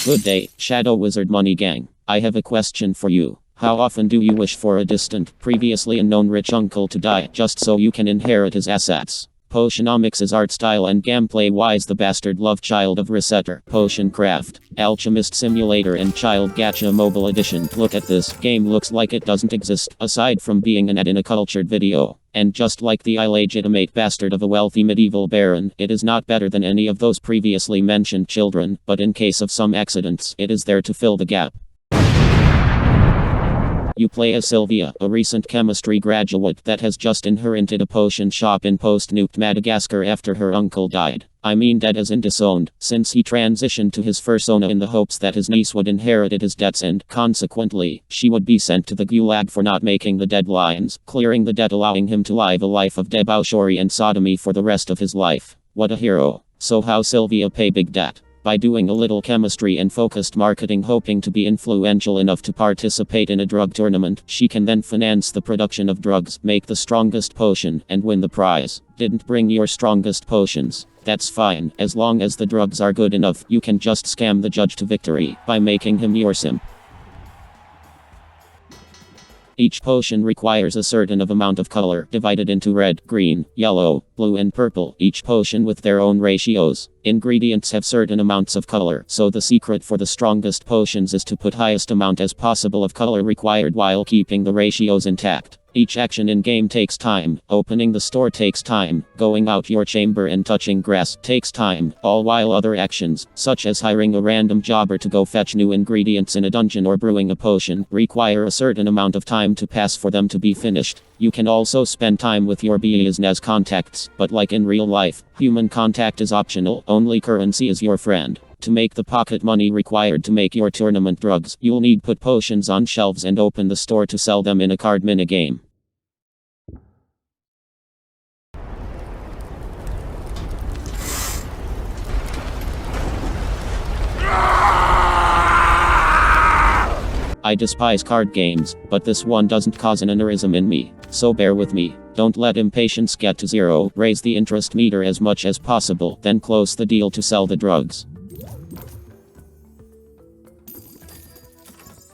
Good day, Shadow Wizard Money Gang. I have a question for you. How often do you wish for a distant, previously unknown rich uncle to die, just so you can inherit his assets? Potionomics is art style and gameplay-wise the bastard love child of Resetter, Potion Craft, Alchemist Simulator and Child Gacha Mobile Edition. Look at this, game looks like it doesn't exist, aside from being an ad in a cultured video. And just like the illegitimate bastard of a wealthy medieval baron, it is not better than any of those previously mentioned children, but in case of some accidents, it is there to fill the gap. You play as Sylvia, a recent chemistry graduate that has just inherited a potion shop in post-nuked Madagascar after her uncle died. I mean dead as in disowned, since he transitioned to his fursona in the hopes that his niece would inherit his debts and, consequently, she would be sent to the gulag for not making the deadlines, clearing the debt allowing him to live a life of debauchery and sodomy for the rest of his life. What a hero. So how Sylvia pay big debt? By doing a little chemistry and focused marketing, hoping to be influential enough to participate in a drug tournament. She can then finance the production of drugs, make the strongest potion, and win the prize. Didn't bring your strongest potions? That's fine, as long as the drugs are good enough. You can just scam the judge to victory by making him your simp. Each potion requires a certain amount of color, divided into red, green, yellow, blue and purple, each potion with their own ratios. Ingredients have certain amounts of color, so the secret for the strongest potions is to put highest amount as possible of color required while keeping the ratios intact. Each action in game takes time. Opening the store takes time. Going out your chamber and touching grass takes time. All while other actions, such as hiring a random jobber to go fetch new ingredients in a dungeon or brewing a potion, require a certain amount of time to pass for them to be finished. You can also spend time with your business contacts, but like in real life, human contact is optional, only currency is your friend. To make the pocket money required to make your tournament drugs, you'll need put potions on shelves and open the store to sell them in a card minigame. I despise card games, but this one doesn't cause an aneurysm in me, so bear with me. Don't let impatience get to zero, raise the interest meter as much as possible, then close the deal to sell the drugs.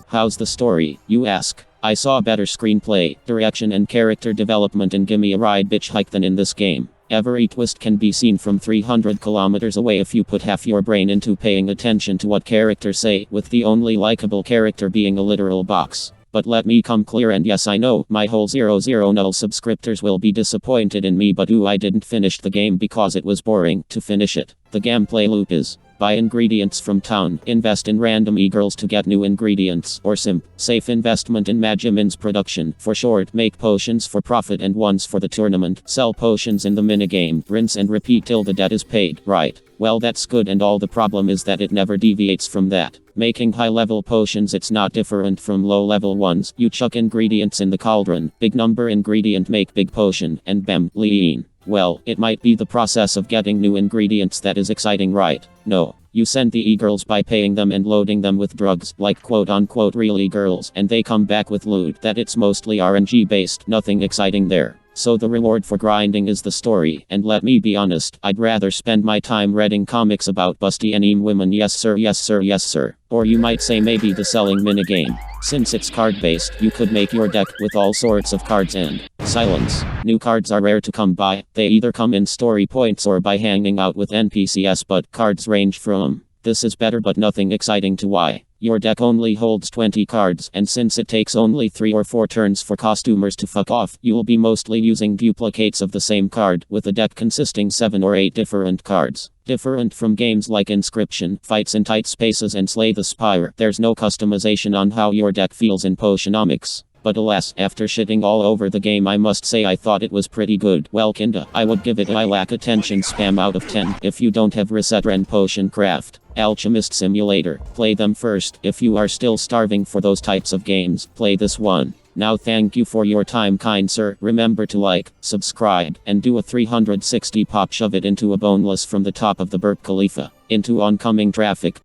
How's the story, you ask? I saw better screenplay, direction and character development in Gimme a Ride Bitch Hike than in this game. Every twist can be seen from 300 kilometers away if you put half your brain into paying attention to what characters say, with the only likable character being a literal box. But let me come clear, and yes, I know, my whole 00 null subscriptors will be disappointed in me, but I didn't finish the game because it was boring to finish it. The gameplay loop is: buy ingredients from town, invest in random e-girls to get new ingredients, or simp, safe investment in Majimin's production, for short, make potions for profit and ones for the tournament, sell potions in the minigame, rinse and repeat till the debt is paid, right? Well, that's good, and all the problem is that it never deviates from that. Making high-level potions, it's not different from low-level ones. You chuck ingredients in the cauldron, big number ingredient make big potion, and bam, lean. Well, it might be the process of getting new ingredients that is exciting, right? No. You send the e-girls by paying them and loading them with drugs, like quote-unquote real e-girls, and they come back with loot that it's mostly RNG based, nothing exciting there. So the reward for grinding is the story, and let me be honest, I'd rather spend my time reading comics about busty anime women. Yes sir, yes sir, yes sir. Or you might say maybe the selling minigame. Since it's card based, you could make your deck with all sorts of cards and silence. New cards are rare to come by. They either come in story points or by hanging out with NPCs, but cards range from "this is better but nothing exciting" to "why." Your deck only holds 20 cards, and since it takes only 3 or 4 turns for costumers to fuck off, you will be mostly using duplicates of the same card, with a deck consisting 7 or 8 different cards. Different from games like Inscription, Fights in Tight Spaces and Slay the Spire, there's no customization on how your deck feels in Potionomics. But alas, after shitting all over the game, I must say I thought it was pretty good. Well, kinda. I would give it a I lack attention spam out of 10. If you don't have Resetter and Potion Craft, Alchemist Simulator, play them first. If you are still starving for those types of games, play this one. Now thank you for your time, kind sir. Remember to like, subscribe, and do a 360 pop shove it into a boneless from the top of the Burj Khalifa, into oncoming traffic.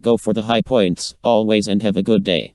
Go for the high points, always, and have a good day.